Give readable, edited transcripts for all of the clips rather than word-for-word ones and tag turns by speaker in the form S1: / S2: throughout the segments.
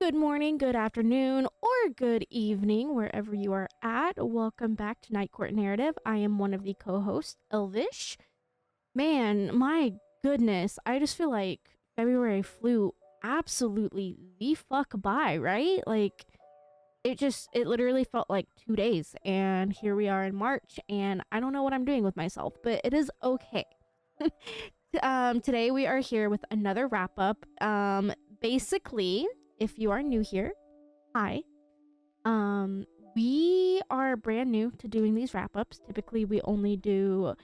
S1: Good morning, good afternoon, or good evening, wherever you are at. Welcome back to Night Court Narrative. I am one of the co-hosts, Elvish. Man, my goodness, I just feel like February flew absolutely the fuck by, right? Like, it literally felt like 2 days, and here we are in March, and I don't know what I'm doing with myself, but it is okay. Today we are here with another wrap up. Basically, if you are new here, hi. We are brand new to doing these wrap ups. Typically, we only do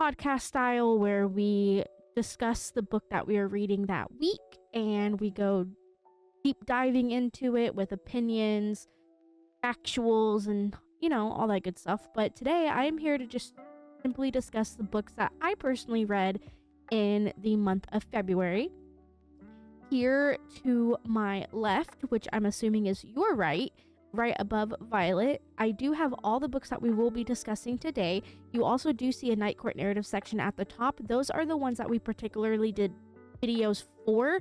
S1: podcast style where we discuss the book that we are reading that week and we go deep diving into it with opinions, actuals, and all that good stuff. But today I am here to just simply discuss the books that I personally read in the month of February. Here to my left, which I'm assuming is your right above Violet, I do have all the books that we will be discussing today. You also do see a Night Court Narrative section at the top. Those are the ones that we particularly did videos for.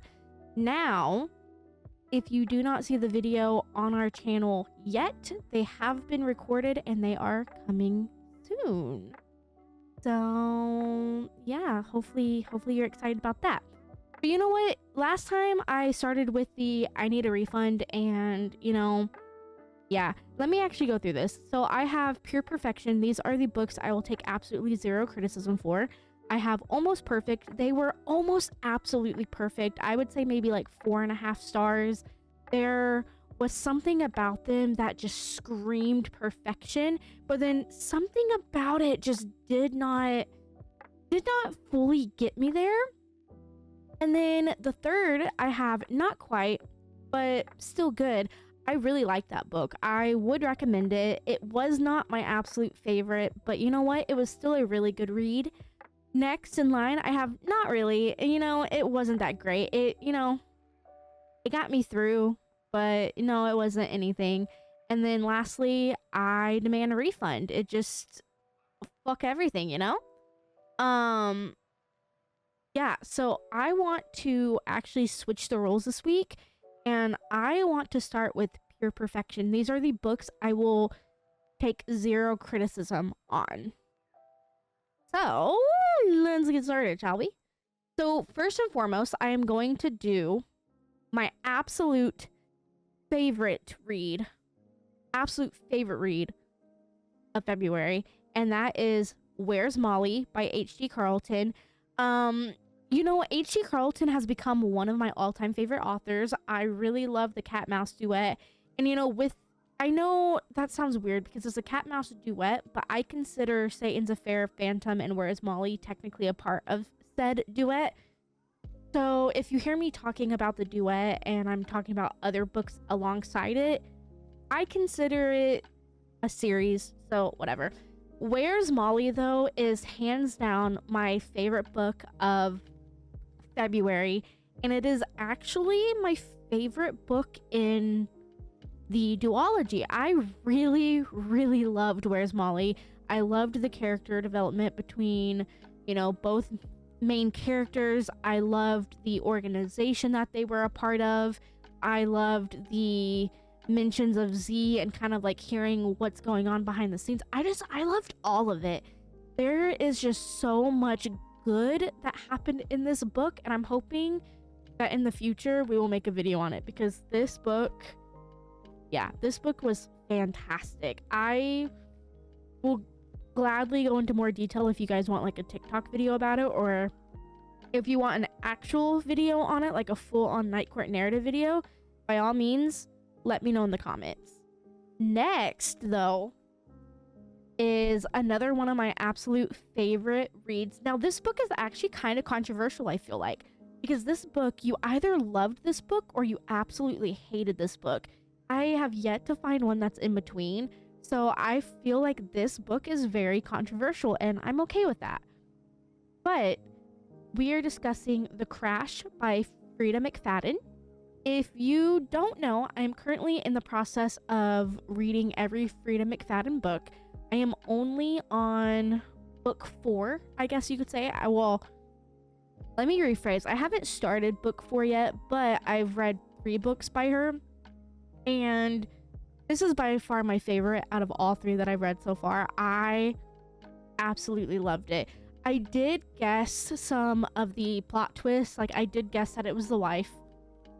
S1: Now, if you do not see the video on our channel yet, they have been recorded and they are coming soon. So yeah, hopefully you're excited about that. But you know what? Last time I started with the I need a refund and, yeah, let me actually go through this. So I have Pure Perfection. These are the books I will take absolutely zero criticism for. I have Almost Perfect. They were almost absolutely perfect. I would say maybe like 4.5 stars. There was something about them that just screamed perfection, but then something about it just did not fully get me there. And then the third I have Not Quite, but still good. I really like that book. I would recommend it. It was not my absolute favorite, but you know what? It was still a really good read. Next in line, I have Not Really. It wasn't that great. It got me through, but it wasn't anything. And then lastly, I Demand a Refund. It just fuck everything, Yeah, so I want to actually switch the roles this week, and I want to start with Pure Perfection. These are the books I will take zero criticism on. So, let's get started, shall we? So, first and foremost, I am going to do my absolute favorite read of February, and that is Where's Molly by H.G. Carlton. H.G. Carlton has become one of my all-time favorite authors. I really love the cat-mouse duet. And, I know that sounds weird because it's a cat-mouse duet, but I consider Satan's Affair, Phantom, and Where's Molly technically a part of said duet. So if you hear me talking about the duet and I'm talking about other books alongside it, I consider it a series, so whatever. Where's Molly, though, is hands down my favorite book of February, and it is actually my favorite book in the duology. I really, really loved Where's Molly. I loved the character development between, both main characters. I loved the organization that they were a part of. I loved the mentions of Z and kind of like hearing what's going on behind the scenes. I loved all of it. There is just so much good that happened in this book, and I'm hoping that in the future we will make a video on it, because this book was fantastic. I will gladly go into more detail if you guys want like a TikTok video about it, or if you want an actual video on it, like a full-on Night Court Narrative video, by all means, let me know in the comments. Next, though, is another one of my absolute favorite reads. Now, this book is actually kind of controversial, I feel like, because this book, you either loved this book or you absolutely hated this book. I have yet to find one that's in between, so I feel like this book is very controversial, and I'm okay with that. But we are discussing The Crash by Frida McFadden. If you don't know, I'm currently in the process of reading every Frida McFadden book. I am only on book 4, I guess you could say. Let me rephrase. I haven't started book 4 yet, but I've read 3 books by her, and this is by far my favorite out of all 3 that I've read so far. I absolutely loved it. I did guess some of the plot twists. Like, I did guess that it was the wife.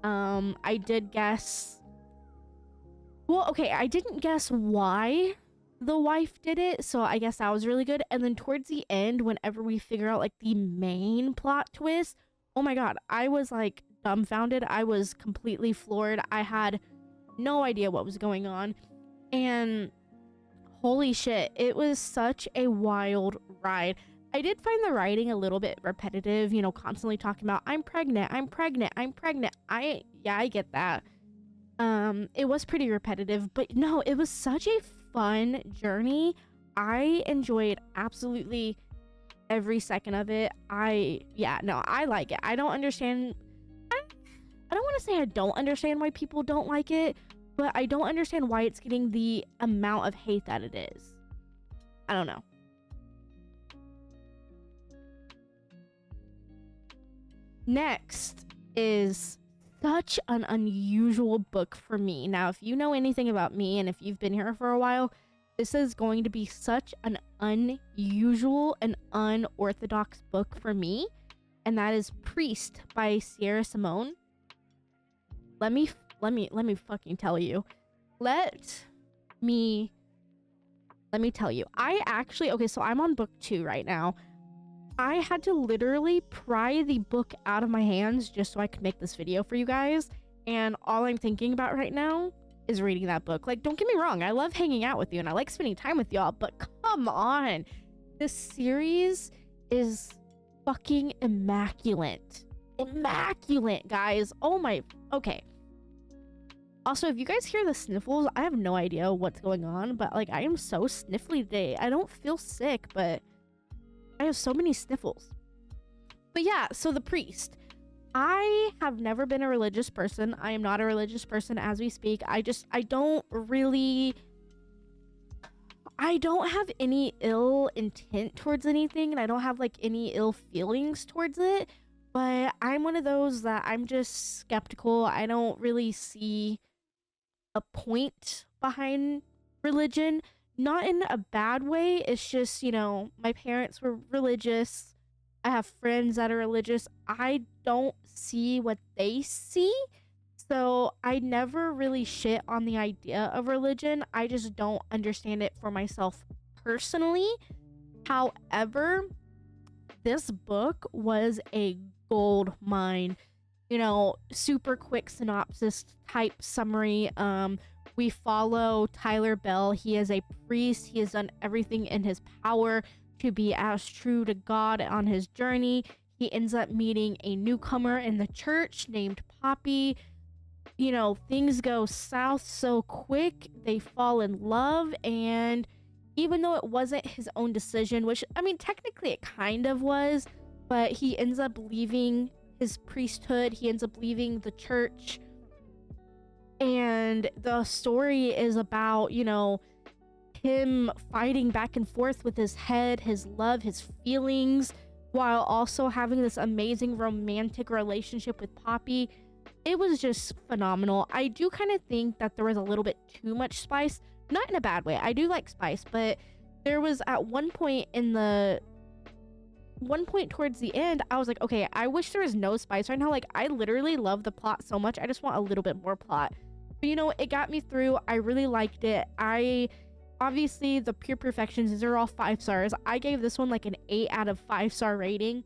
S1: I did guess... Well, okay, I didn't guess why the wife did it, so I guess that was really good. And then towards the end, whenever we figure out, like, the main plot twist, oh my god, I was, like, dumbfounded. I was completely floored. I had no idea what was going on. And holy shit, it was such a wild ride. I did find the writing a little bit repetitive, you know, constantly talking about, I'm pregnant, I'm pregnant, I'm pregnant. Yeah, I get that. It was pretty repetitive, but no, it was such a fun journey. I enjoyed absolutely every second of it. I like it. I don't understand. I don't want to say I don't understand why people don't like it, but I don't understand why it's getting the amount of hate that it is. I don't know. Next is such an unusual book for me. Now, if you know anything about me and if you've been here for a while, this is going to be such an unusual and unorthodox book for me, and that is Priest by Sierra Simone. Let me fucking tell you. Let me tell you. Okay, so I'm on book 2 right now. I had to literally pry the book out of my hands just so I could make this video for you guys. And all I'm thinking about right now is reading that book. Like, don't get me wrong, I love hanging out with you and I like spending time with y'all, but come on. This series is fucking immaculate. Immaculate, guys. Oh my... Okay. Also, if you guys hear the sniffles, I have no idea what's going on, but, like, I am so sniffly today. I don't feel sick, but I have so many sniffles. But yeah, so The Priest. I have never been a religious person. I am not a religious person as we speak. I don't have any ill intent towards anything, and I don't have, like, any ill feelings towards it. But I'm one of those that I'm just skeptical. I don't really see a point behind religion. Not in a bad way. It's just, you know, my parents were religious. I have friends that are religious. I don't see what they see. So I never really shit on the idea of religion. I just don't understand it for myself personally. However, this book was a gold mine. You know, super quick synopsis type summary. We follow Tyler Bell. He is a priest. He has done everything in his power to be as true to God on his journey. He ends up meeting a newcomer in the church named Poppy. You know, things go south so quick. They fall in love, and even though it wasn't his own decision, which, I mean, technically it kind of was, but he ends up leaving his priesthood. He ends up leaving the church. And the story is about, you know, him fighting back and forth with his head, his love, his feelings, while also having this amazing romantic relationship with Poppy. It was just phenomenal. I do kind of think that there was a little bit too much spice. Not in a bad way. I do like spice, but there was at one point towards the end, I was like, okay, I wish there was no spice right now. Like, I literally love the plot so much. I just want a little bit more plot. But, you know, it got me through. I really liked it. Obviously, the pure perfections, these are all 5 stars. I gave this one like an 8 out of 5-star rating.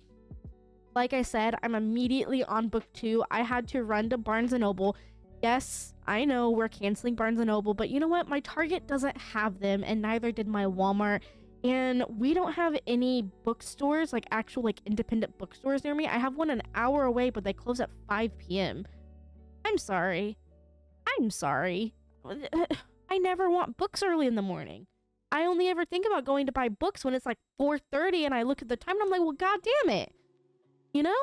S1: Like I said, I'm immediately on book 2. I had to run to Barnes & Noble. Yes, I know we're canceling Barnes & Noble, but you know what? My Target doesn't have them, and neither did my Walmart. And we don't have any bookstores, like actual like independent bookstores near me. I have one an hour away, but they close at 5 p.m. I'm sorry. I never want books early in the morning. I only ever think about going to buy books when it's like 4:30 and I look at the time and I'm like, well, god damn it. You know?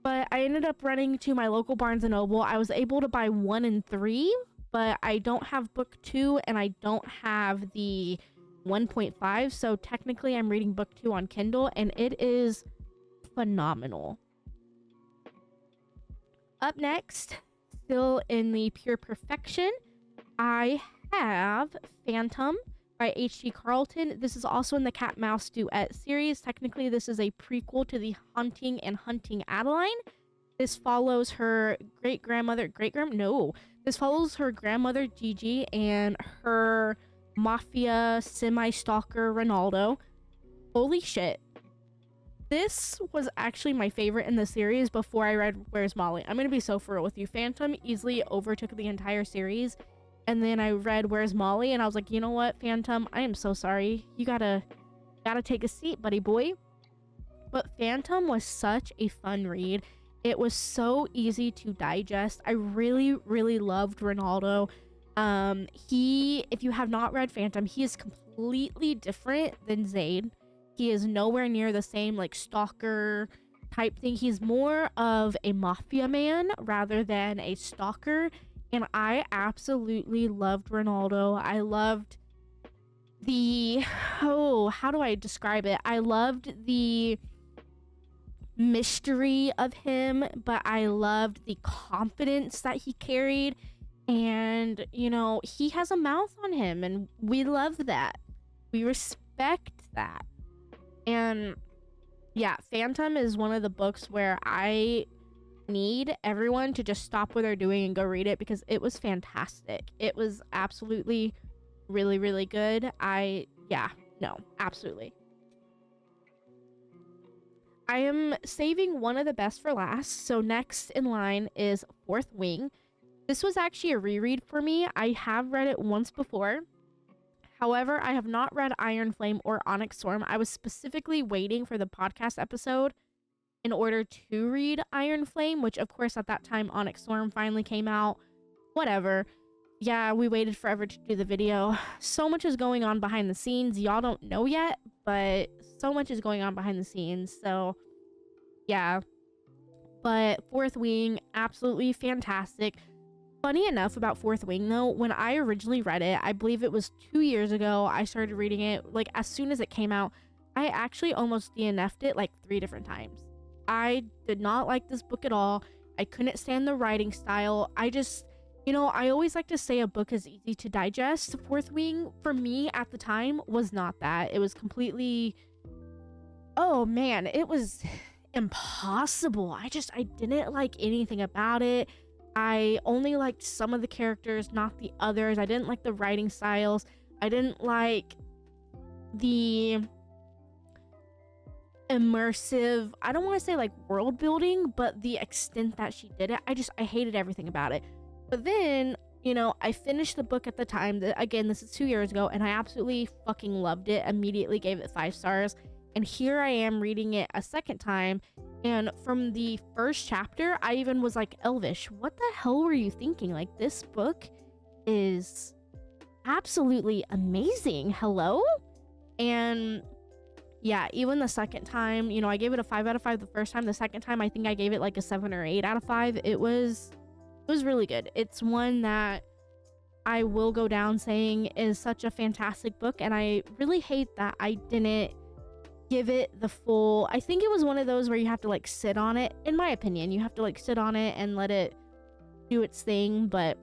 S1: But I ended up running to my local Barnes & Noble. I was able to buy 1 and 3, but I don't have book 2 and I don't have the 1.5. So technically I'm reading book 2 on Kindle, and it is phenomenal. up next, still in the pure perfection, I have Phantom by H.G. Carlton. This is also in the Cat Mouse Duet series. Technically, this is a prequel to the Haunting and Hunting Adeline. This follows her this follows her grandmother Gigi and her mafia semi-stalker Ronaldo. Holy shit. This was actually my favorite in the series before I read Where's Molly. I'm gonna be so for real with you. Phantom easily overtook the entire series. And then I read Where's Molly and I was like, you know what, Phantom? I am so sorry. You gotta take a seat, buddy boy. But Phantom was such a fun read. It was so easy to digest. I really, really loved Ronaldo. If you have not read Phantom, he is completely different than Zaid. He is nowhere near the same like stalker type thing. He's more of a mafia man rather than a stalker. And I absolutely loved Ronaldo. I loved how do I describe it? I loved the mystery of him, but I loved the confidence that he carried. And, you know, he has a mouth on him, and we love that. We respect that. And yeah, Phantom is one of the books where I need everyone to just stop what they're doing and go read it because it was fantastic. It was absolutely really, really good. Absolutely. I am saving one of the best for last. So next in line is Fourth Wing. This was actually a reread for me. I have read it once before. However, I have not read Iron Flame or Onyx Storm. I was specifically waiting for the podcast episode in order to read Iron Flame, which of course at that time Onyx Storm finally came out. Whatever. Yeah, we waited forever to do the video. So much is going on behind the scenes. Y'all don't know yet, but so much is going on behind the scenes. So yeah. But Fourth Wing, absolutely fantastic. Funny enough about Fourth Wing though, when I originally read it, I believe it was 2 years ago, I started reading it, like as soon as it came out, I actually almost DNF'd it like 3 different times. I did not like this book at all. I couldn't stand the writing style. I just, you know, I always like to say a book is easy to digest. Fourth Wing, for me at the time, was not that. It was completely, oh man, it was impossible. I didn't like anything about it. I only liked some of the characters, not the others. I didn't like the writing styles. I didn't like the immersive, I don't want to say like world building, but the extent that she did it, I hated everything about it. But then, you know, I finished the book at the time. Again, this is 2 years ago, and I absolutely fucking loved it. Immediately gave it 5 stars. And here I am reading it a second time, and from the first chapter, I even was like, Elvish, what the hell were you thinking? Like, this book is absolutely amazing. Hello? And yeah, even the second time, you know, I gave it a 5 out of 5 the first time. The second time, I think I gave it like a 7 or 8 out of 5. It was really good. It's one that I will go down saying is such a fantastic book, and I really hate that I didn't give it the full, I think it was one of those where you have to like sit on it. In my opinion, you have to like sit on it and let it do its thing. But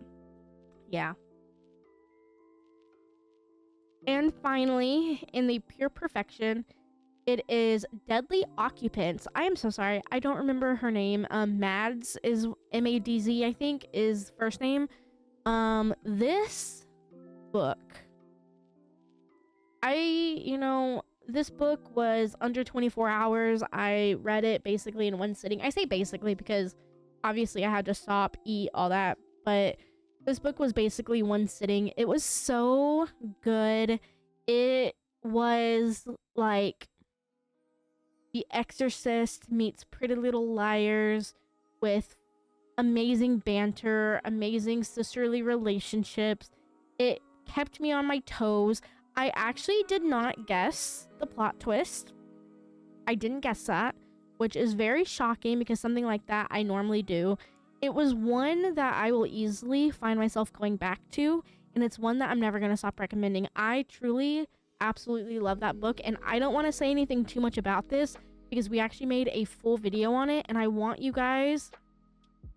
S1: yeah. And finally, in the pure perfection, it is Deadly Occupants. I am so sorry, I don't remember her name. Mads is M-A-D-Z, I think is first name. This book, this book was under 24 hours. I read it basically in one sitting. I say basically because obviously I had to stop, eat, all that. But this book was basically one sitting. It was so good. It was like The Exorcist meets Pretty Little Liars with amazing banter, amazing sisterly relationships. It kept me on my toes. I actually did not guess the plot twist. I didn't guess that, which is very shocking because something like that I normally do. It was one that I will easily find myself going back to, and it's one that I'm never going to stop recommending. I truly, absolutely love that book, and I don't want to say anything too much about this because we actually made a full video on it, and I want you guys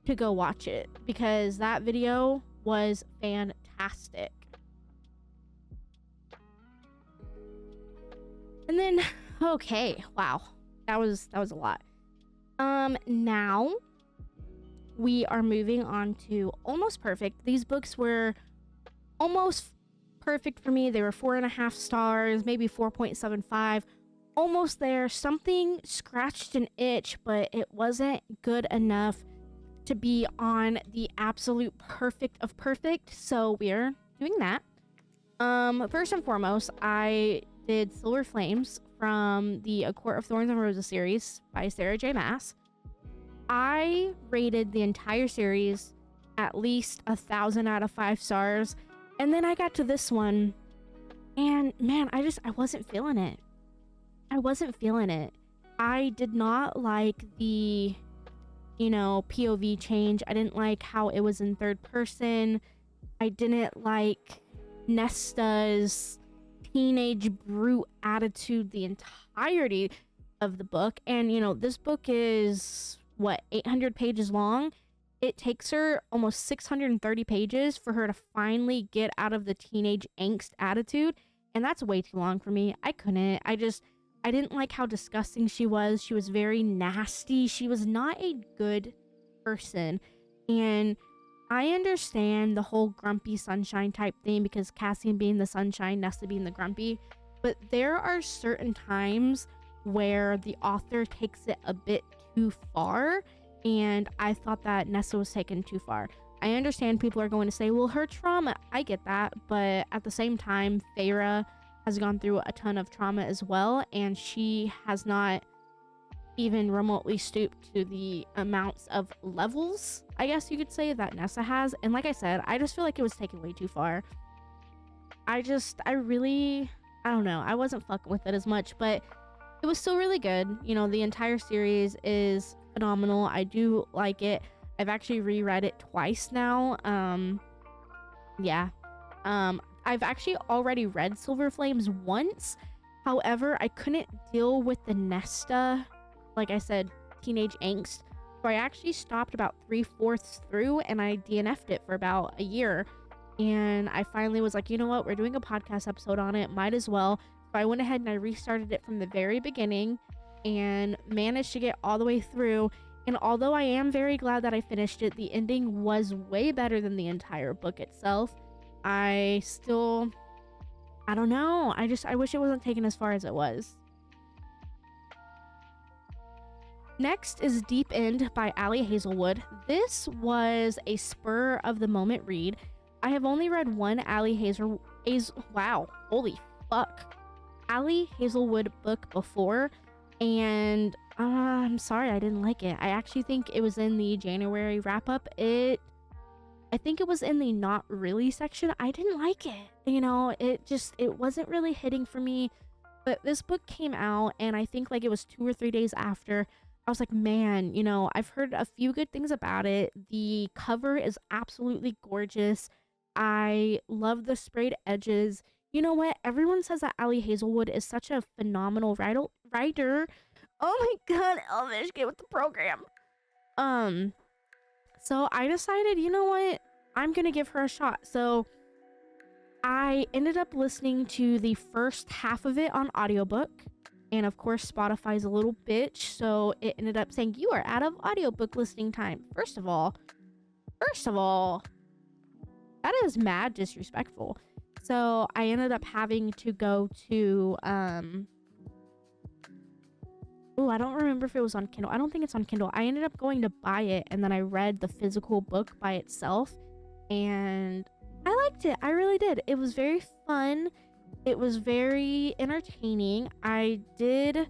S1: to go watch it because that video was fantastic. And then, okay, wow, that was a lot. Now we are moving on to Almost Perfect. These books were almost perfect for me. They were 4.5 stars, maybe 4.75, almost there. Something scratched an itch, but it wasn't good enough to be on the absolute perfect of perfect. So we're doing that. First and foremost, I did Silver Flames from the A Court of Thorns and Roses series by Sarah J. Maas. I rated the entire series at least 1,000 out of 5 stars. And then I got to this one and man, I wasn't feeling it. I did not like the, POV change. I didn't like how it was in third person. I didn't like Nesta's teenage brute attitude the entirety of the book. And, this book is, 800 pages long? It takes her almost 630 pages for her to finally get out of the teenage angst attitude. And that's way too long for me. I couldn't. I didn't like how disgusting she was. She was very nasty. She was not a good person. And I understand the whole grumpy sunshine type thing because Cassian being the sunshine, Nesta being the grumpy. But there are certain times where the author takes it a bit too far. And I thought that Nesta was taken too far. I understand people are going to say, well, her trauma, I get that. But at the same time, Feyre has gone through a ton of trauma as well. And she has not even remotely stooped to the amounts of levels, I guess you could say, that Nesta has. And like I said, I just feel like it was taken way too far. I don't know. I wasn't fucking with it as much, but it was still really good. The entire series is phenomenal. I do like it. I've actually reread it twice now. I've actually already read Silver Flames once. However, I couldn't deal with the Nesta, like I said, teenage angst. So I actually stopped about 3/4 through and I DNF'd it for about a year. And I finally was like, you know what? We're doing a podcast episode on it. Might as well. So I went ahead and I restarted it from the very beginning and managed to get all the way through. And although I am very glad that I finished it, the ending was way better than the entire book itself. I don't know. I wish it wasn't taken as far as it was. Next is Deep End by Ali Hazelwood. This was a spur of the moment read. I have only read one Ali Hazelwood book before, and I'm sorry I didn't like it. I actually think it was in the January wrap-up. I think it was in the not really section. I didn't like it. It wasn't really hitting for me. But this book came out, and I think like it was 2 or 3 days after. I was like, man, I've heard a few good things about it. The cover is absolutely gorgeous. I love the sprayed edges. You know what? Everyone says that Ali Hazelwood is such a phenomenal writer. Oh my god, Elvish, get with the program. So I decided, you know what? I'm gonna give her a shot. So I ended up listening to the first half of it on audiobook. And of course, Spotify's a little bitch. So it ended up saying, you are out of audiobook listening time. First of all, that is mad disrespectful. So I ended up having to go to, I don't remember if it was on Kindle. I don't think it's on Kindle. I ended up going to buy it, and then I read the physical book by itself, and I liked it. I really did. It was very fun. It was very entertaining. I did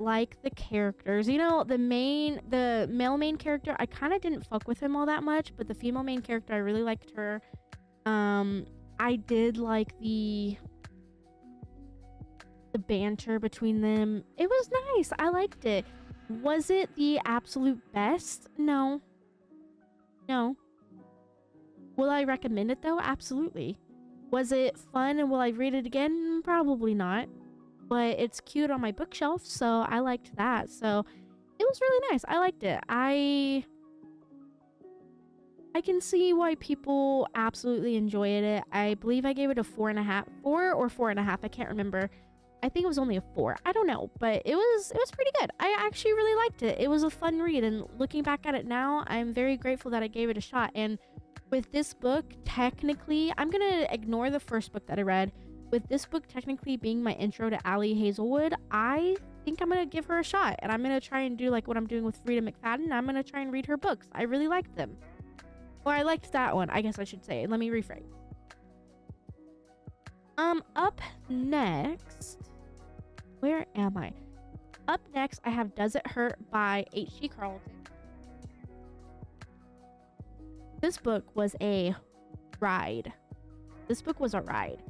S1: like the characters. The male main character, I kind of didn't fuck with him all that much, but the female main character, I really liked her. I did like the banter between them. It was nice. I liked it. Was it the absolute best? No. Will I recommend it though? Absolutely. Was it fun and will I read it again? Probably not. But it's cute on my bookshelf, so I liked that. So it was really nice. I liked it. I can see why people absolutely enjoyed it. I believe I gave it a 4.5, 4 or 4.5. I can't remember. I think it was only a 4. I don't know, but it was pretty good. I actually really liked it. It was a fun read, and looking back at it now, I'm very grateful that I gave it a shot. And with this book, technically, I'm gonna ignore the first book that I read. With this book technically being my intro to Ali Hazelwood, I think I'm gonna give her a shot, and I'm gonna try and do like what I'm doing with Frida McFadden. I'm gonna try and read her books. I really liked them. Or I liked that one, I guess I should say. Let me rephrase. Up next, where am I? Up next, I have Does It Hurt by H.G. Carlton. This book was a ride. This book was a ride.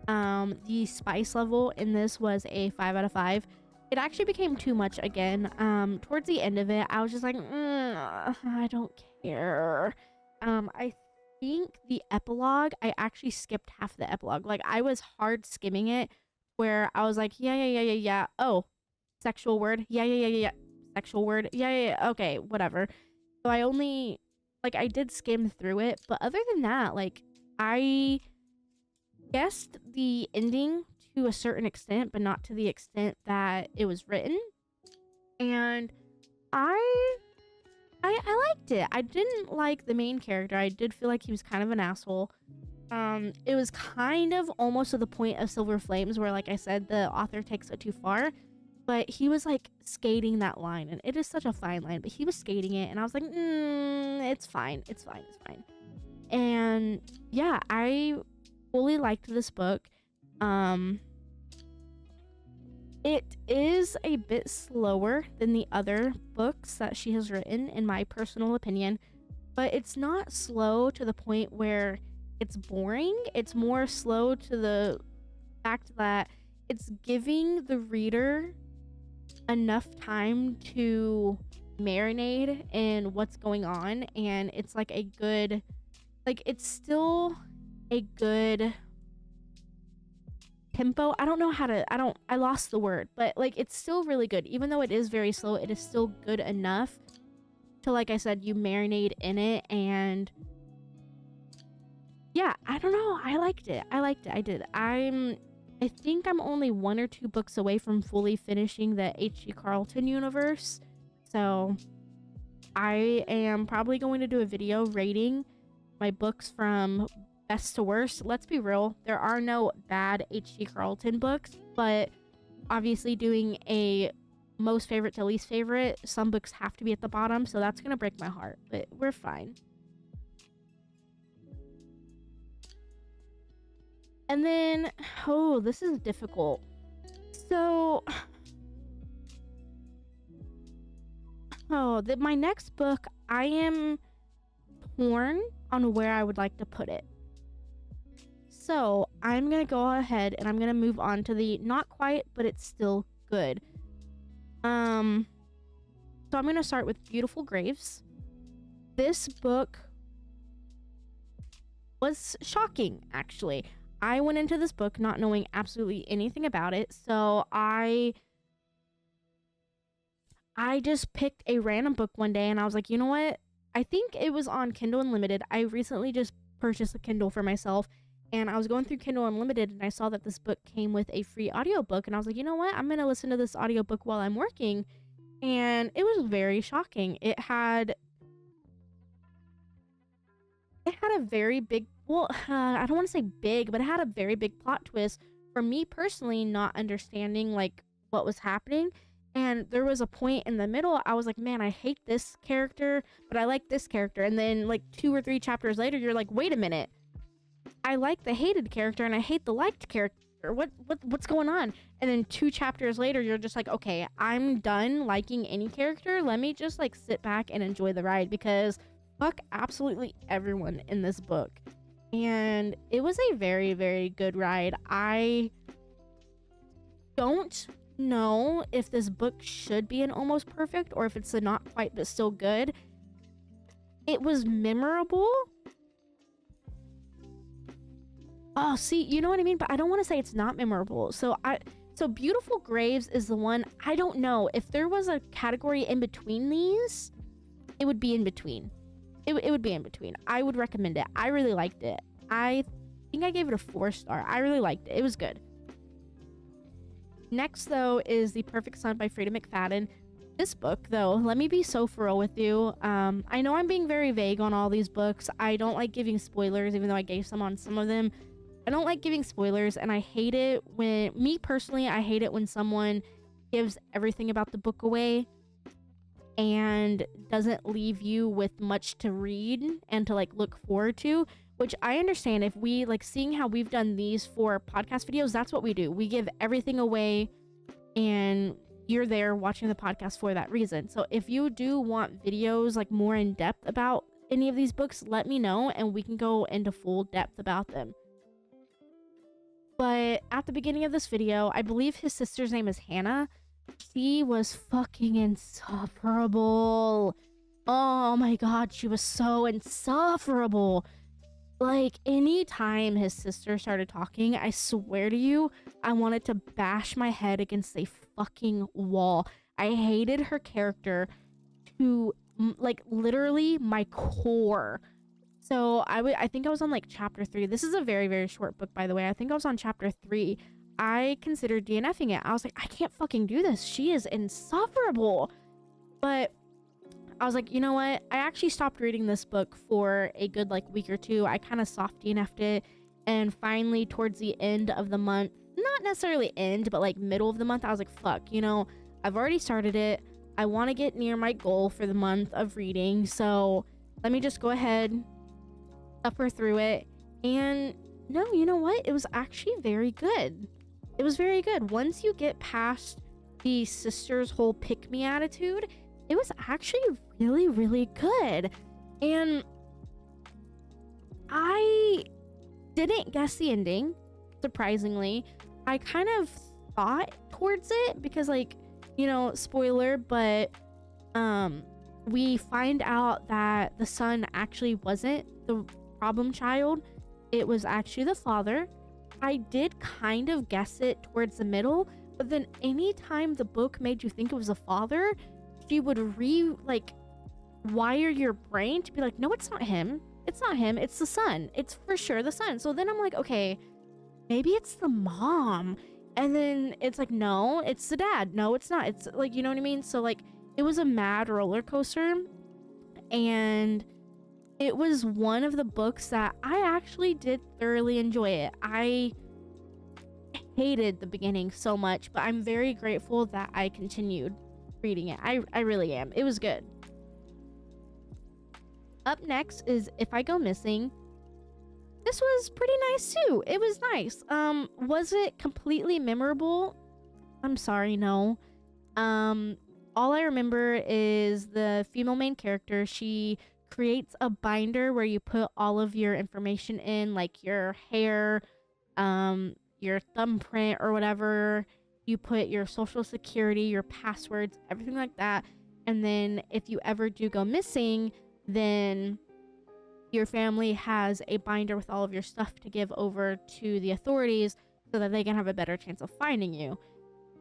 S1: The spice level in this was a 5 out of 5. It actually became too much again. Towards the end of it, I was just like, I don't care. I think the epilogue, I actually skipped half the epilogue. Like, I was hard skimming it, where I was like, yeah. Oh, sexual word. Yeah. Sexual word. Yeah. Okay, whatever. So I only, like, I did skim through it, but other than that, like, I guessed the ending to a certain extent, but not to the extent that it was written. And I liked it. I didn't like the main character. I did feel like he was kind of an asshole. It was kind of almost to the point of Silver Flames, where, like I said, the author takes it too far. But he was like skating that line, and it is such a fine line, but he was skating it, and I was like, it's fine. And yeah, I fully liked this book. It is a bit slower than the other books that she has written, in my personal opinion, but it's not slow to the point where it's boring. It's more slow to the fact that it's giving the reader enough time to marinate in what's going on, and it's like a good, like, it's still a good tempo. I don't know how to, I lost the word, but like, it's still really good. Even though it is very slow, it is still good enough to, like I said, you marinate in it. And yeah, I don't know, I liked it. I did. I think I'm only 1 or 2 books away from fully finishing the H.G. Carlton universe, so I am probably going to do a video rating my books from best to worst. Let's be real, there are no bad H.G. Carlton books, but obviously doing a most favorite to least favorite, some books have to be at the bottom, so that's gonna break my heart, but we're fine. And then, oh, this is difficult. So, my next book, I am torn on where I would like to put it. So I'm gonna go ahead and I'm gonna move on to the not quite, but it's still good. So I'm gonna start with Beautiful Graves. This book was shocking, actually. I went into this book not knowing absolutely anything about it, so I just picked a random book one day, and I was like, you know what? I think it was on Kindle Unlimited. I recently just purchased a Kindle for myself, and I was going through Kindle Unlimited, and I saw that this book came with a free audiobook, and I was like, you know what? I'm going to listen to this audiobook while I'm working, and it was very shocking. It had a very big, well, I don't want to say big, but it had a very big plot twist for me personally, not understanding like what was happening. And there was a point in the middle, I was like, man, I hate this character, but I like this character. And then like 2 or 3 chapters later, you're like, wait a minute, I like the hated character and I hate the liked character. What's going on? And then 2 chapters later, you're just like, okay, I'm done liking any character. Let me just like sit back and enjoy the ride, because fuck absolutely everyone in this book. And it was a very, very good ride. I don't know if this book should be an almost perfect or if it's a not quite but still good. It was memorable. Oh, see, you know what I mean? But I don't want to say it's not memorable. So Beautiful Graves is the one. I don't know if there was a category in between these, it would be in between. it would be in between. I would recommend it. I really liked it. I think I gave it a 4-star. I really liked it. It was good. Next, though, is The Perfect Son by Freida McFadden. This book, though, let me be so for real with you. I know I'm being very vague on all these books. I don't like giving spoilers, even though I gave some on some of them. I don't like giving spoilers, and I hate it when, me personally, I hate it when someone gives everything about the book away and doesn't leave you with much to read and to like look forward to, which I understand. If we like seeing how we've done these for podcast videos, that's what we do. We give everything away and you're there watching the podcast for that reason. So if you do want videos like more in depth about any of these books, let me know and we can go into full depth about them. But at the beginning of this video, I believe his sister's name is Hannah. She was fucking insufferable. Oh my god, she was so insufferable. Like, anytime his sister started talking, I swear to you, I wanted to bash my head against a fucking wall. I hated her character to, like, literally my core. So I think I was on like chapter 3. This is a very, very short book, by the way. I think I was on chapter 3. I considered DNFing it. I was like, I can't fucking do this. She is insufferable. But I was like, you know what? I actually stopped reading this book for a good like week or two. I kind of soft DNF'd it. And finally, towards the end of the month, not necessarily end, but like middle of the month, I was like, fuck, you know, I've already started it. I want to get near my goal for the month of reading. So let me just go ahead, suffer through it. And no, you know what? It was actually very good. It was very good. Once you get past the sister's whole pick-me attitude, it was actually really, really good. And I didn't guess the ending, surprisingly. I kind of thought towards it because, like, you know, spoiler, but we find out that the son actually wasn't the problem child. It was actually the father. I did kind of guess it towards the middle, but then anytime the book made you think it was a father, she would wire your brain to be like, no, it's not him. It's not him. It's the son. It's for sure the son. So then I'm like, okay, maybe it's the mom. And then it's like, no, it's the dad. No, it's not. It's like, you know what I mean? So like, it was a mad roller coaster. And it was one of the books that I actually did thoroughly enjoy it. I hated the beginning so much, but I'm very grateful that I continued reading it. I really am. It was good. Up next is If I Go Missing. This was pretty nice too. It was nice. Was it completely memorable? I'm sorry, no. All I remember is the female main character. She creates a binder where you put all of your information in, like your hair, your thumbprint or whatever. You put your social security, your passwords, everything like that. And then if you ever do go missing, then your family has a binder with all of your stuff to give over to the authorities so that they can have a better chance of finding you.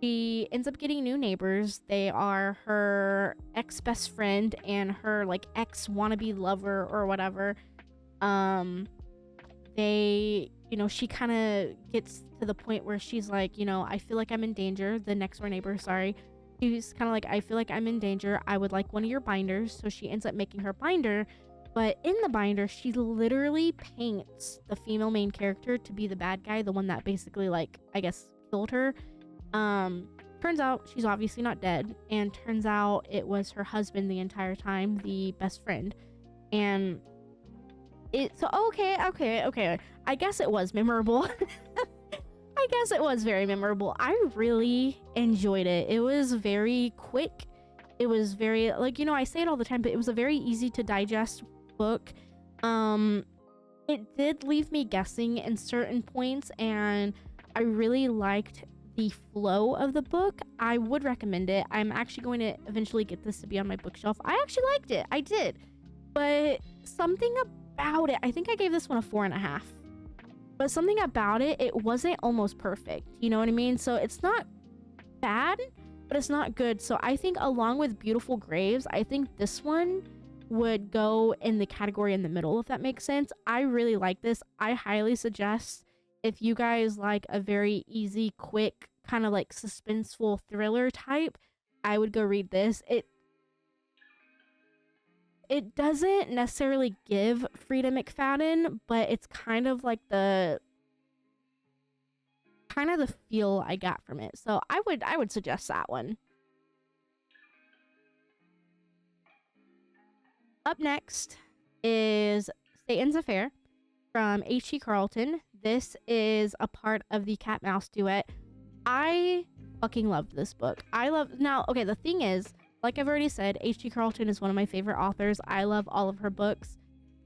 S1: She ends up getting new neighbors. They are her ex-best friend and her like ex-wannabe lover or whatever. She kind of gets to the point where she's like, you know, I feel like I'm in danger. The next door neighbor, sorry. She's kind of like, I feel like I'm in danger. I would like one of your binders. So she ends up making her binder. But in the binder, she literally paints the female main character to be the bad guy, the one that basically, like, I guess, killed her. Turns out she's obviously not dead, and turns out it was her husband the entire time, the best friend. And okay. I guess it was memorable. I guess it was very memorable. I really enjoyed it. It was very quick. It was very, like, you know, I say it all the time, but it was a very easy to digest book. It did leave me guessing in certain points, and I really liked the flow of the book. I would recommend it. I'm actually going to eventually get this to be on my bookshelf. I actually liked it. I did. But something about it, I think I gave this one a 4.5. But something about it, it wasn't almost perfect. You know what I mean? So it's not bad, but it's not good. So I think along with Beautiful Graves, I think this one would go in the category in the middle, if that makes sense. I really like this. I highly suggest, if you guys like a very easy, quick, kind of like suspenseful thriller type, I would go read this. It doesn't necessarily give Frida McFadden, but it's kind of like the feel I got from it. So I would suggest that one. Up next is Satan's Affair from H.G. Carlton. This is a part of the Cat Mouse duet. I fucking loved this book. Okay, the thing is, like I've already said, H.G. Carlton is one of my favorite authors. I love all of her books.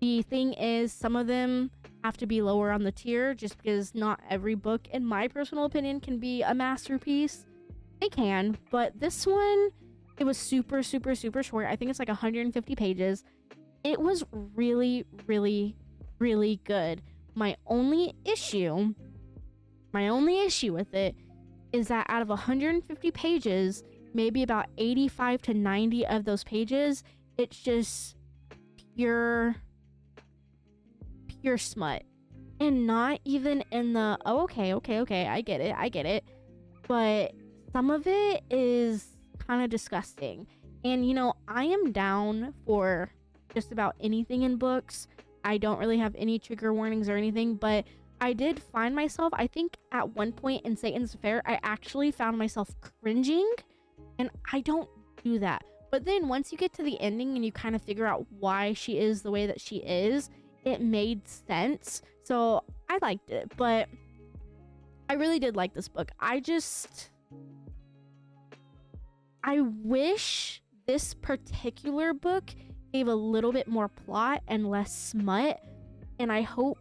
S1: The thing is, some of them have to be lower on the tier just because not every book, in my personal opinion, can be a masterpiece. They can, but this one, it was super, super, super short. I think it's like 150 pages. It was really, really, really good. My only issue with it is that out of 150 pages, maybe about 85 to 90 of those pages, it's just pure smut. And not even in the, oh, okay, I get it. But some of it is kind of disgusting. And, you know, I am down for just about anything in books. I don't really have any trigger warnings or anything, but I did find myself, I think at one point in Satan's Affair, I actually found myself cringing, and I don't do that. But then once you get to the ending and you kind of figure out why she is the way that she is, it made sense. So I liked it, but I really did like this book. I wish this particular book gave a little bit more plot and less smut. And I heard,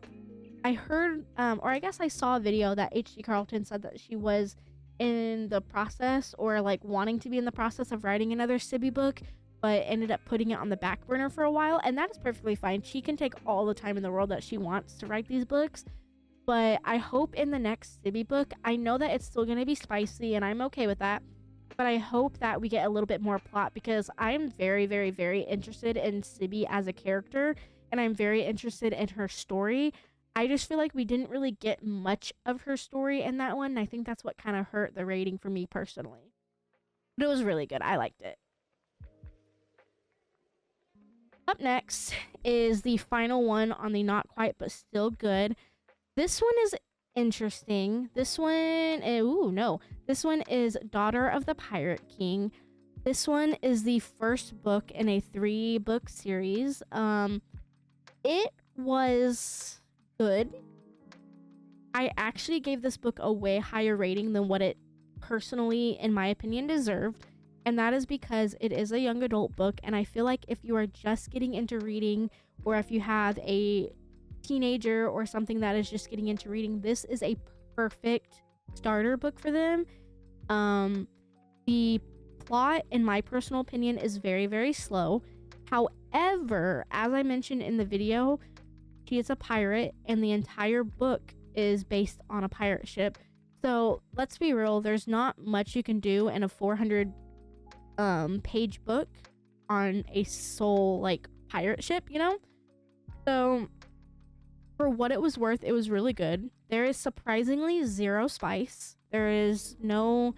S1: or I guess I saw a video that H.G. Carlton said that she was in the process, or like wanting to be in the process of writing another Sibby book, but ended up putting it on the back burner for a while. And that is perfectly fine. She can take all the time in the world that she wants to write these books. But I hope in the next Sibby book, I know that it's still going to be spicy and I'm okay with that, but I hope that we get a little bit more plot, because I'm very, very, very interested in Sibby as a character, and I'm very interested in her story. I just feel like we didn't really get much of her story in that one. And I think that's what kind of hurt the rating for me personally. But it was really good. I liked it. Up next is the final one on the not quite but still good. This one is interesting. This one is Daughter of the Pirate King. This one is the first book in a 3-book series. It was good. I actually gave this book a way higher rating than what it personally, in my opinion, deserved. And that is because it is a young adult book. And I feel like if you are just getting into reading, or if you have a teenager or something that is just getting into reading, this is a perfect starter book for them. The plot, in my personal opinion, is very, very slow. However, as I mentioned in the video, she is a pirate, and the entire book is based on a pirate ship. So let's be real, there's not much you can do in a 400 page book on a sole like pirate ship, you know? So for what it was worth, it was really good. There is surprisingly zero spice. There is no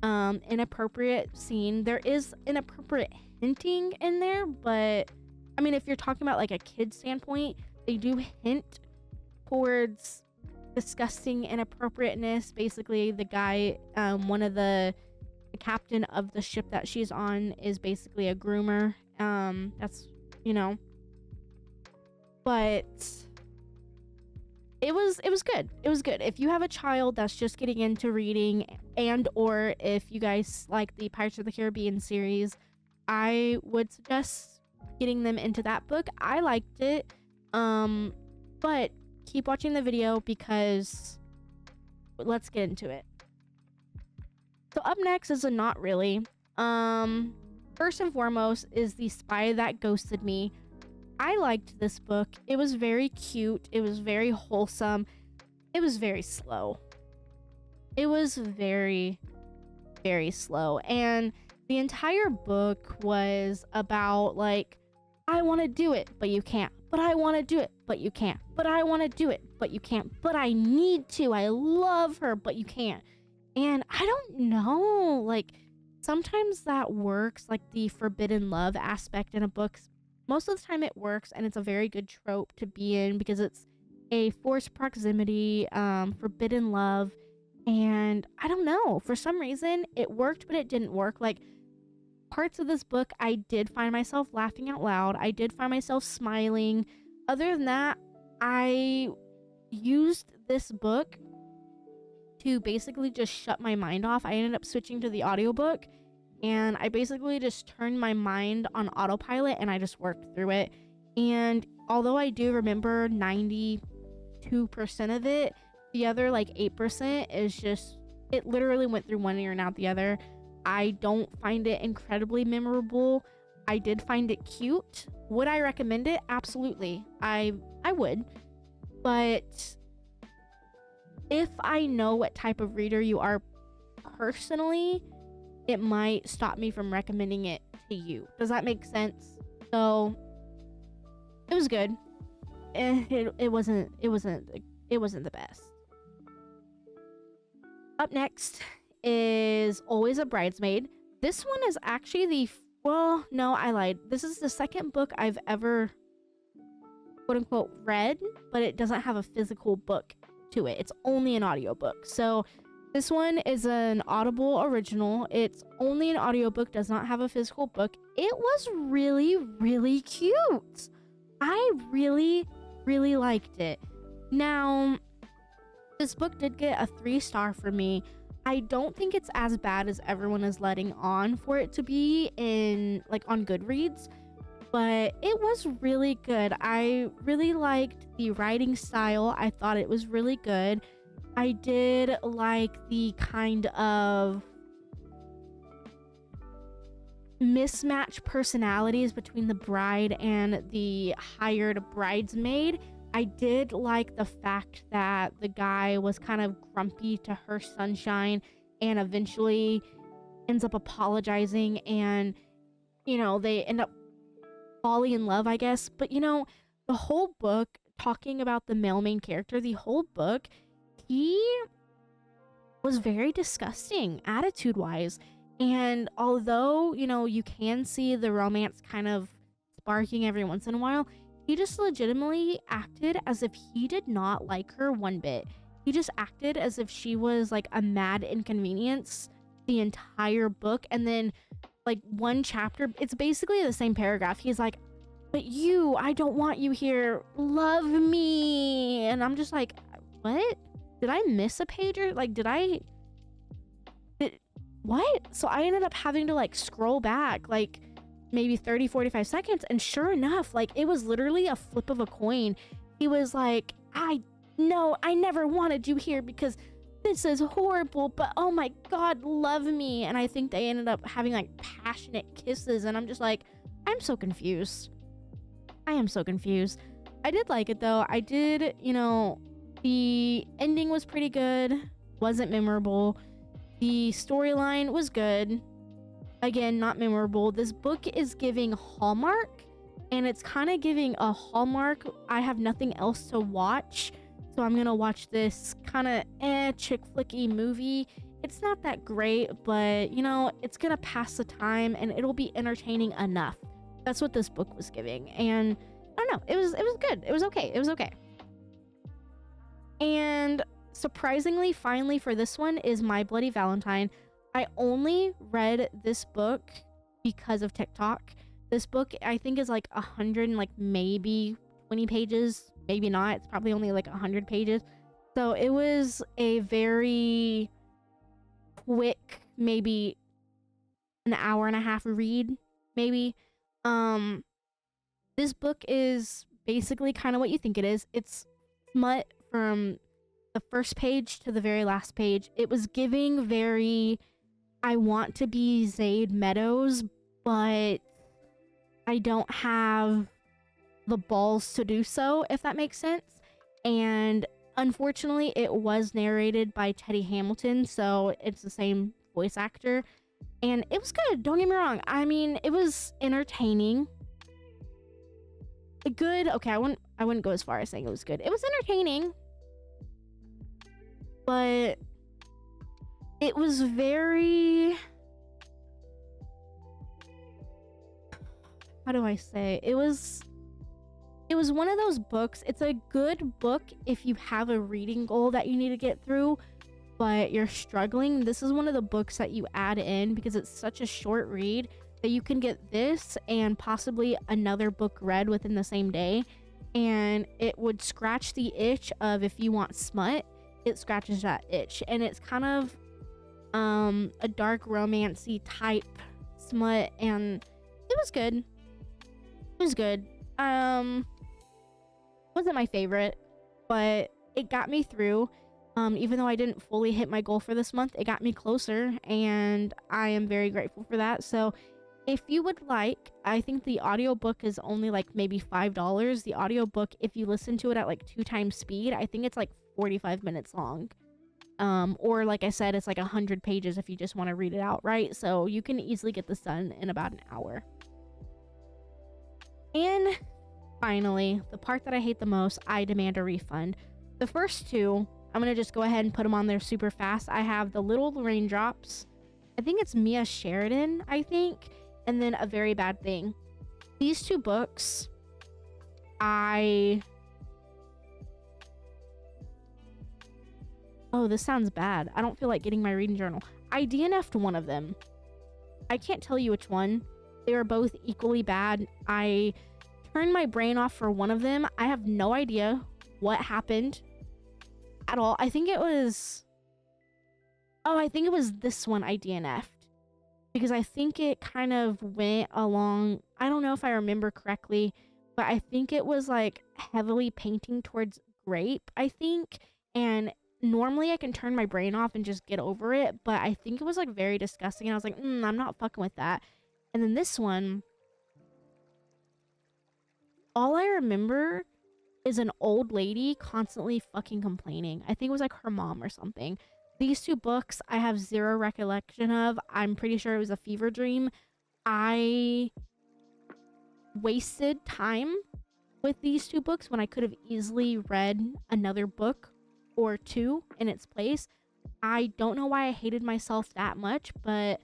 S1: inappropriate scene. There is inappropriate hinting in there, but I mean, if you're talking about like a kid standpoint, they do hint towards disgusting inappropriateness. Basically, the guy, one of the captain of the ship that she's on is basically a groomer. That's, you know, but it was good. It was good. If you have a child that's just getting into reading, and or if you guys like the Pirates of the Caribbean series, I would suggest getting them into that book. I liked it. But keep watching the video because let's get into it. So up next is a not really. First and foremost is The Spy That Ghosted Me. I liked this book. It was very cute. It was very wholesome. It was very slow. It was very, very slow. And the entire book was about like I want to do it, but you can't. But I want to do it, but you can't. But I want to do it, but you can't. But I need to. I love her, but you can't. And I don't know, like sometimes that works, like the forbidden love aspect in a book. Most of the time it works, and it's a very good trope to be in because it's a forced proximity, forbidden love. And I don't know, for some reason it worked, but it didn't work. Like parts of this book, I did find myself laughing out loud. I did find myself smiling. Other than that, I used this book to basically just shut my mind off. I ended up switching to the audiobook, and I basically just turned my mind on autopilot and I just worked through it. And although I do remember 92% of it, the other like 8% is just, it literally went through one ear and out the other. I don't find it incredibly memorable. I did find it cute. Would I recommend it? Absolutely. I would. But if I know what type of reader you are personally, it might stop me from recommending it to you. Does that make sense? So it was good. It wasn't the best. Up next is Always a Bridesmaid. This one is actually well, no, I lied. This is the second book I've ever quote unquote read, but it doesn't have a physical book to it. It's only an audiobook. So this one is an Audible original. It's only an audiobook, does not have a physical book. It was really, really cute. I really, really liked it. Now, this book did get a 3-star for me. I don't think it's as bad as everyone is letting on for it to be in like on Goodreads, but it was really good. I really liked the writing style. I thought it was really good. I did like the kind of mismatched personalities between the bride and the hired bridesmaid. I did like the fact that the guy was kind of grumpy to her sunshine and eventually ends up apologizing, and you know, they end up falling in love, I guess. But you know, the whole book, talking about the male main character, the whole book, he was very disgusting attitude wise. And although, you know, you can see the romance kind of sparking every once in a while, he just legitimately acted as if he did not like her one bit. He just acted as if she was like a mad inconvenience the entire book. And then like one chapter, it's basically the same paragraph. He's like, but you, I don't want you here. Love me. And I'm just like, what? Did I miss a page? Or like, what? So I ended up having to like scroll back like maybe 30-45 seconds, and sure enough, like it was literally a flip of a coin. He was like, I never wanted you here because this is horrible, but oh my god, love me. And I think they ended up having like passionate kisses, and I'm just like, I'm so confused. I am so confused. I did like it though. I did, you know, the ending was pretty good, wasn't memorable. The storyline was good. Again, not memorable. This book is giving Hallmark, and it's kind of giving a Hallmark, I have nothing else to watch, so I'm gonna watch this kind of chick flicky movie. It's not that great, but you know, it's gonna pass the time and it'll be entertaining enough. That's what this book was giving. And I don't know, it was good. It was okay. And surprisingly, finally for this one is My Bloody Valentine. I only read this book because of TikTok. This book, I think, is like 100 and like maybe 20 pages. Maybe not. It's probably only like 100 pages. So it was a very quick, maybe an hour and a half read, maybe. This book is basically kind of what you think it is. It's smut from the first page to the very last page. It was giving very, I want to be Zayd Meadows, but I don't have the balls to do so, if that makes sense. And unfortunately, it was narrated by Teddy Hamilton, so it's the same voice actor. And it was good, don't get me wrong. I mean, it was entertaining. Good. Okay, I wouldn't go as far as saying it was good. It was entertaining, but it was very, how do I say? It was one of those books. It's a good book if you have a reading goal that you need to get through, but you're struggling. This is one of the books that you add in because it's such a short read that you can get this and possibly another book read within the same day. And it would scratch the itch of, if you want smut, it scratches that itch. And it's kind of a dark romancy type smut, and it was good. It was good. Wasn't my favorite, but it got me through. Even though I didn't fully hit my goal for this month, it got me closer, and I am very grateful for that. So if you would like, I think the audiobook is only like maybe $5. The audiobook, if you listen to it at like 2 times speed, I think it's like 45 minutes long. Or like I said, it's like 100 pages if you just want to read it outright. So you can easily get this done in about an hour. And finally, the part that I hate the most, I demand a refund. The first two, I'm going to just go ahead and put them on there super fast. I have The Little Raindrops. I think it's Mia Sheridan, I think. And then A Very Bad Thing. These 2 books, oh, this sounds bad. I don't feel like getting my reading journal. I DNF'd one of them. I can't tell you which one. They were both equally bad. I turned my brain off for one of them. I have no idea what happened at all. I think it was this one I DNF'd. Because I think it kind of went along, I don't know if I remember correctly, but I think it was like heavily painting towards grape, I think. And normally I can turn my brain off and just get over it, but I think it was like very disgusting. And I was like, I'm not fucking with that. And then this one, all I remember is an old lady constantly fucking complaining. I think it was like her mom or something. These 2 books I have zero recollection of. I'm pretty sure it was a fever dream. I wasted time with these 2 books when I could have easily read another book or 2 in its place. I don't know why I hated myself that much, but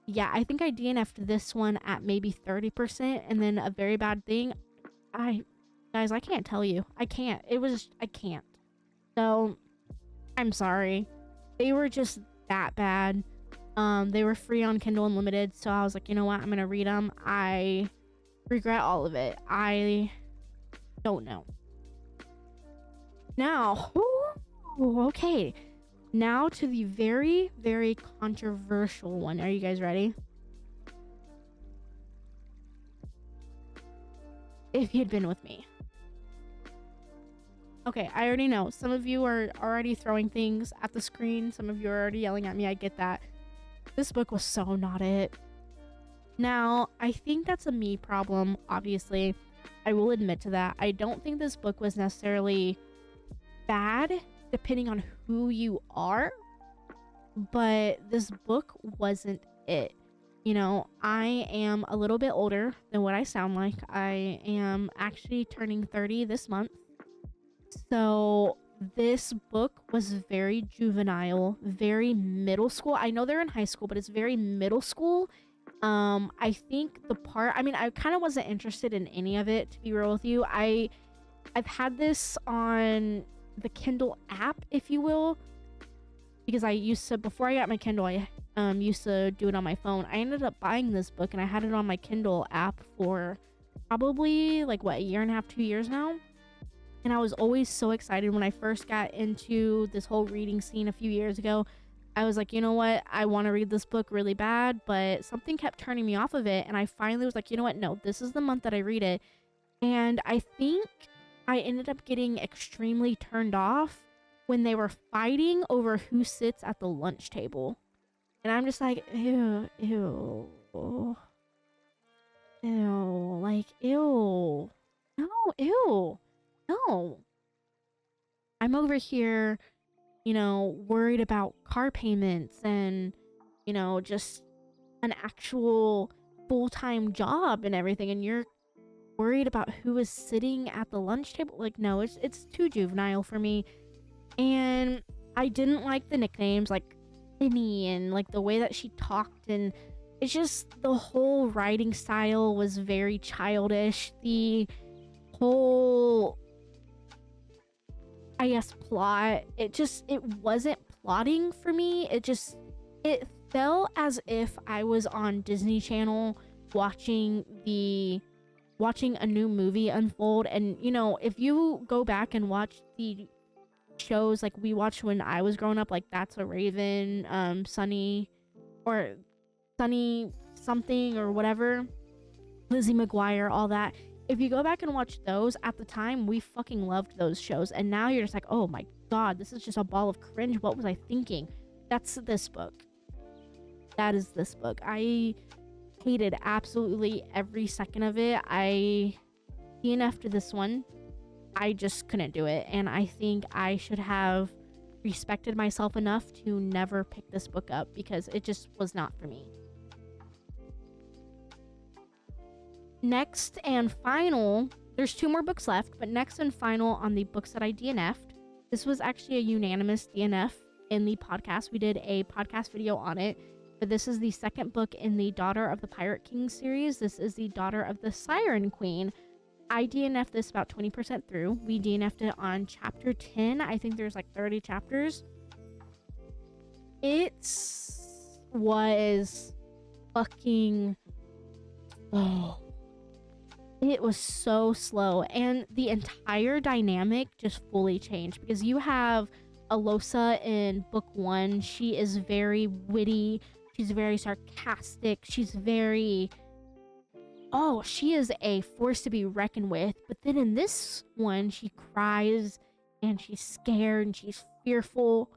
S1: yeah, I think I DNF'd this one at maybe 30%, and then A Very Bad Thing. Guys, I can't tell you. I can't. I can't. So I'm sorry. They were just that bad. They were free on Kindle Unlimited, so I was like, you know what? I'm gonna read them. I regret all of it. I don't know. Now, okay. Now to the very, very controversial one. Are you guys ready? If you'd been with me. Okay, I already know. Some of you are already throwing things at the screen. Some of you are already yelling at me. I get that. This book was so not it. Now, I think that's a me problem, obviously. I will admit to that. I don't think this book was necessarily bad, depending on who you are. But this book wasn't it. You know, I am a little bit older than what I sound like. I am actually turning 30 this month. So this book was very juvenile, very middle school. I know they're in high school, but it's very middle school. I think I kind of wasn't interested in any of it, to be real with you. I've had this on the Kindle app, if you will, because before I got my Kindle, I used to do it on my phone. I ended up buying this book and I had it on my Kindle app for probably like a year and a half, 2 years now. And I was always so excited when I first got into this whole reading scene a few years ago. I was like, you know what? I want to read this book really bad, but something kept turning me off of it. And I finally was like, you know what? No, this is the month that I read it. And I think I ended up getting extremely turned off when they were fighting over who sits at the lunch table. And I'm just like, ew, ew, ew, like, ew, no, ew. No. I'm over here, worried about car payments and, just an actual full-time job and everything. And you're worried about who was sitting at the lunch table. Like, no, it's too juvenile for me. And I didn't like the nicknames like Finny and like the way that she talked, and it's just the whole writing style was very childish. The whole, I guess, plot, it wasn't plotting for me. It felt as if I was on Disney Channel watching a new movie unfold. And if you go back and watch the shows like we watched when I was growing up, like That's a Raven, Sunny, or Sunny something or whatever, Lizzie McGuire, all that. If you go back and watch those, at the time we fucking loved those shows, and now you're just like, oh my god, this is just a ball of cringe. What was I thinking? That's this book. That is this book. I hated absolutely every second of it. I DNF'd this one. I just couldn't do it, and I think I should have respected myself enough to never pick this book up because it just was not for me. Next and final, there's 2 more books left, but next and final on the books that I DNF'd. This was actually a unanimous DNF in the podcast. We did a podcast video on it, but this is the second book in the Daughter of the Pirate King series. This is the Daughter of the Siren Queen. I DNF'd this about 20% through. We DNF'd it on chapter 10. I think there's like 30 chapters. It was fucking slow. It was so slow, and the entire dynamic just fully changed because you have Alosa in book 1. She is very witty. She's very sarcastic. She's very... oh, she is a force to be reckoned with. But then in this one, she cries and she's scared and she's fearful.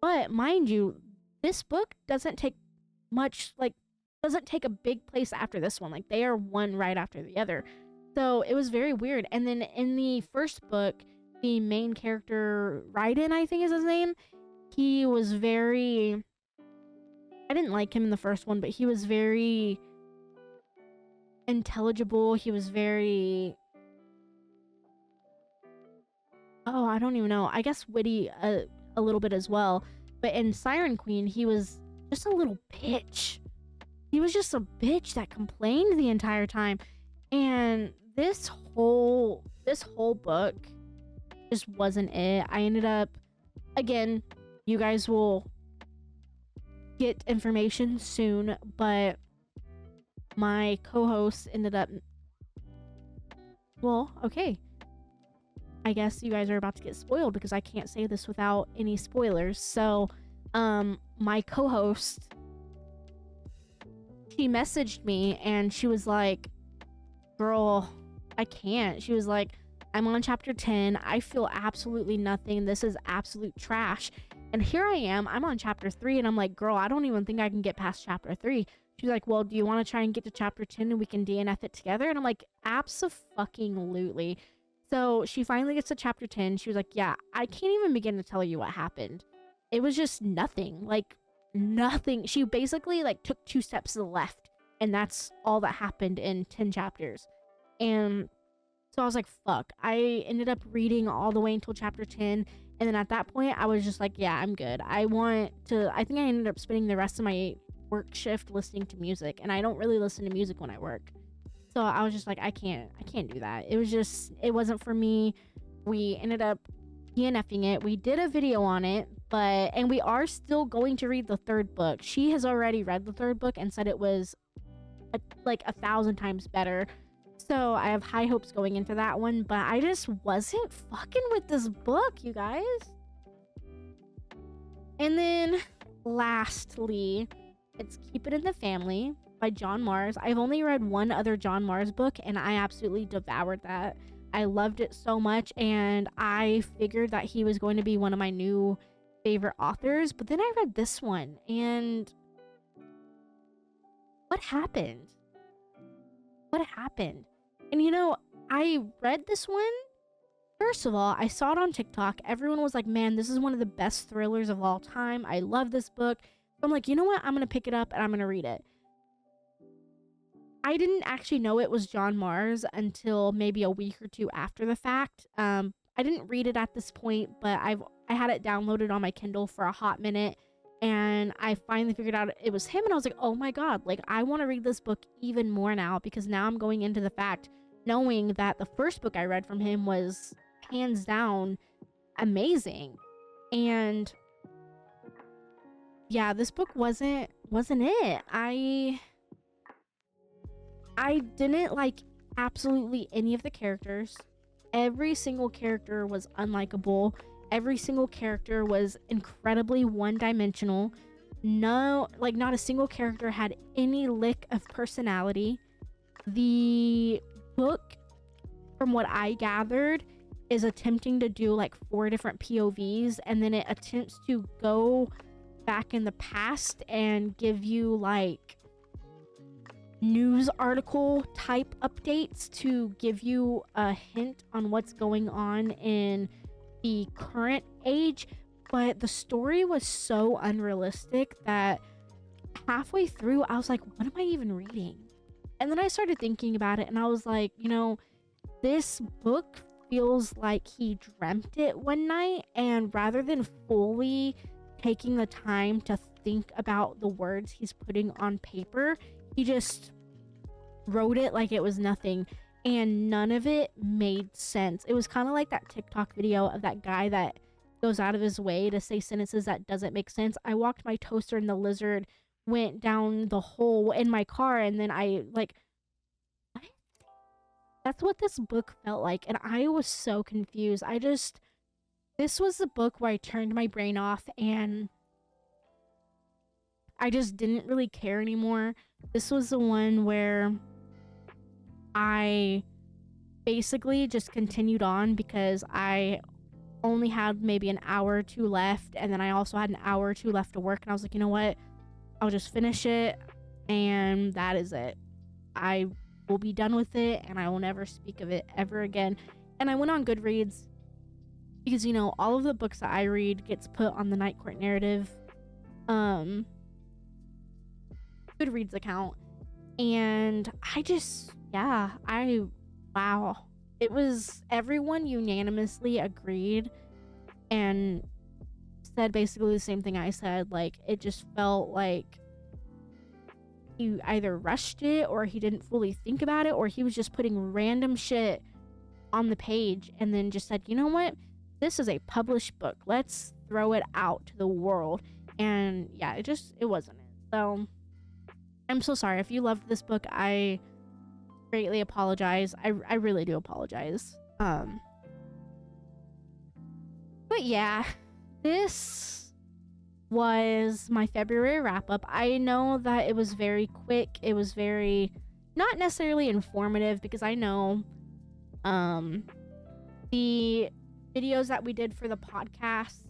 S1: But mind you, this book doesn't take a big place after this one. Like, they are one right after the other. So it was very weird. And then in the first book, the main character, Raiden, I think is his name, he was very... I didn't like him in the first one, but he was very intelligible. He was very... oh, I don't even know. I guess witty a little bit as well. But in Siren Queen, he was just a little bitch. He was just a bitch that complained the entire time. And this whole book just wasn't it. I ended up, again, you guys will get information soon, but my co-host ended up, well, okay, I guess you guys are about to get spoiled because I can't say this without any spoilers. So my co-host, she messaged me and she was like, girl, I can't. She was like, I'm on chapter 10. I feel absolutely nothing. This is absolute trash. And here I am. I'm on chapter 3 and I'm like, girl, I don't even think I can get past chapter 3. She's like, well, do you want to try and get to chapter 10 and we can DNF it together? And I'm like, abso-fucking-lutely. So she finally gets to chapter 10. She was like, yeah, I can't even begin to tell you what happened. It was just nothing. Like, nothing. She basically, like, took 2 steps to the left. And that's all that happened in 10 chapters. And so I was like, fuck. I ended up reading all the way until chapter 10. And then at that point, I was just like, yeah, I'm good. I think I ended up spending the rest of my work shift listening to music. And I don't really listen to music when I work. So I was just like, I can't do that. It wasn't for me. We ended up DNFing it. We did a video on it, and we are still going to read the 3rd book. She has already read the 3rd book and said it was like 1,000 times better. So I have high hopes going into that one, but I just wasn't fucking with this book, you guys. And then lastly, it's Keep It in the Family by John Mars. I've only read one other John Mars book and I absolutely devoured that. I loved it so much, and I figured that he was going to be one of my new favorite authors, but then I read this one and what happened? What happened? And I read this one. First of all, I saw it on TikTok. Everyone was like, man, this is one of the best thrillers of all time. I love this book. So I'm like, you know what? I'm going to pick it up and I'm going to read it. I didn't actually know it was John Mars until maybe a week or two after the fact. I didn't read it at this point, but I had it downloaded on my Kindle for a hot minute, and I finally figured out it was him, and I was like, oh my god, like I want to read this book even more now, because now I'm going into the fact knowing that the first book I read from him was hands down amazing. And yeah, this book wasn't it. I didn't like absolutely any of the characters. Every single character was unlikable. Every single character was incredibly one-dimensional. No, like not a single character had any lick of personality. The book, from what I gathered, is attempting to do like 4 different POVs, and then it attempts to go back in the past and give you like news article type updates to give you a hint on what's going on in the current age. But the story was so unrealistic that halfway through I was like, what am I even reading? And then I started thinking about it, and I was like, you know, this book feels like he dreamt it one night, and rather than fully taking the time to think about the words he's putting on paper, he just wrote it like it was nothing, and none of it made sense. It was kind of like that TikTok video of that guy that goes out of his way to say sentences that doesn't make sense. I walked my toaster and the lizard went down the hole in my car, and then I like, what? That's what this book felt like, and I was so confused. This was the book where I turned my brain off and I just didn't really care anymore. This was the one where I basically just continued on because I only had maybe an hour or two left, and then I also had an hour or two left to work, and I was like, you know what? I'll just finish it, and that is it. I will be done with it, and I will never speak of it ever again. And I went on Goodreads because, you know, all of the books that I read gets put on the Night Court Narrative Goodreads account, and wow, it was, everyone unanimously agreed and said basically the same thing I said. Like, it just felt like he either rushed it, or he didn't fully think about it, or he was just putting random shit on the page and then just said, you know what, this is a published book, let's throw it out to the world. And yeah, it wasn't it. So I'm so sorry if you loved this book. I greatly apologize. I really do apologize. But yeah, this was my February wrap up. I know that it was very quick. It was very not necessarily informative, because I know the videos that we did for the podcast,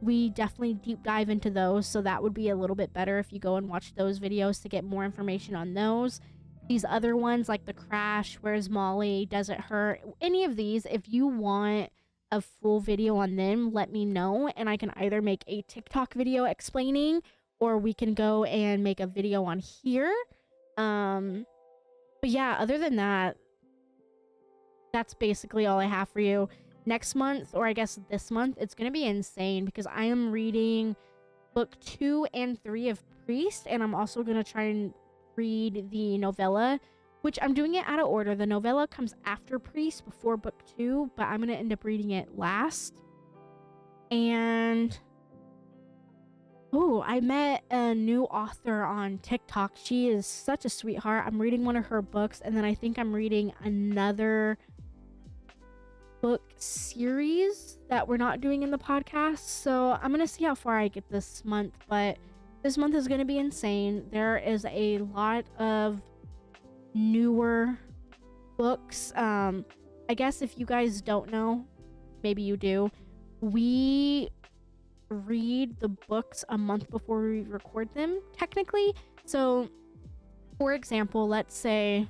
S1: we definitely deep dive into those, so that would be a little bit better if you go and watch those videos to get more information on those. These other ones, like the crash, where's Molly, does it hurt, any of these, if you want a full video on them, let me know, and I can either make a TikTok video explaining, or we can go and make a video on here. But yeah, other than that, that's basically all I have for you. Next month, or I guess this month, it's gonna be insane because I am reading book 2 and 3 of Priest, and I'm also gonna try and read the novella, which I'm doing it out of order. The novella comes after Priest, before book 2, but I'm gonna end up reading it last. And oh, I met a new author on TikTok. She is such a sweetheart. I'm reading one of her books, and then I think I'm reading another book series that we're not doing in the podcast. So I'm gonna see how far I get this month, but this month is gonna be insane. There is a lot of newer books. I guess if you guys don't know, maybe you do, we read the books a month before we record them, technically. So for example, let's say,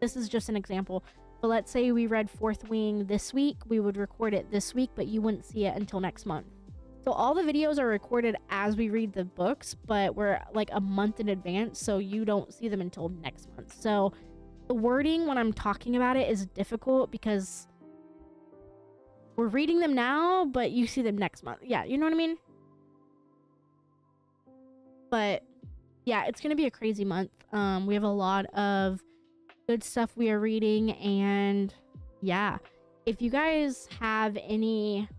S1: this is just an example, but let's say we read Fourth Wing this week, we would record it this week, but you wouldn't see it until next month. So all the videos are recorded as we read the books, but we're like a month in advance, so you don't see them until next month. So the wording when I'm talking about it is difficult because we're reading them now, but you see them next month. Yeah, you know what I mean? But yeah, it's gonna be a crazy month. We have a lot of good stuff we are reading, and yeah, if you guys have any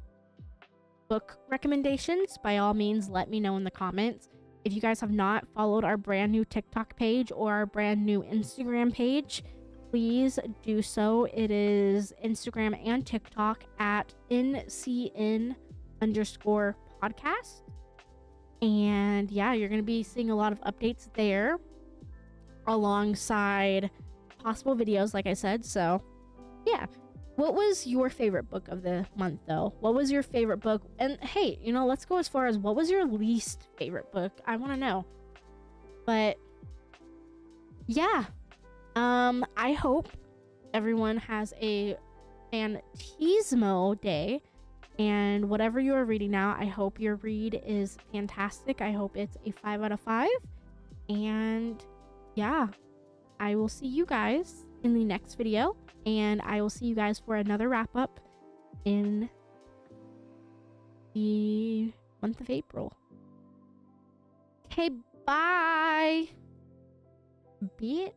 S1: book recommendations, by all means let me know in the comments. If you guys have not followed our brand new TikTok page or our brand new Instagram page, please do so. It is Instagram and TikTok at ncn_podcast. And yeah, you're going to be seeing a lot of updates there alongside possible videos, like I said. So yeah. What was your favorite book of the month, though? What was your favorite book? And hey, you know, let's go as far as what was your least favorite book? I want to know. But yeah, I hope everyone has a fantasmo day, and whatever you are reading now, I hope your read is fantastic. I hope it's a 5 out of 5. And yeah, I will see you guys in the next video, and I will see you guys for another wrap up in the month of April. Okay, bye, bitch.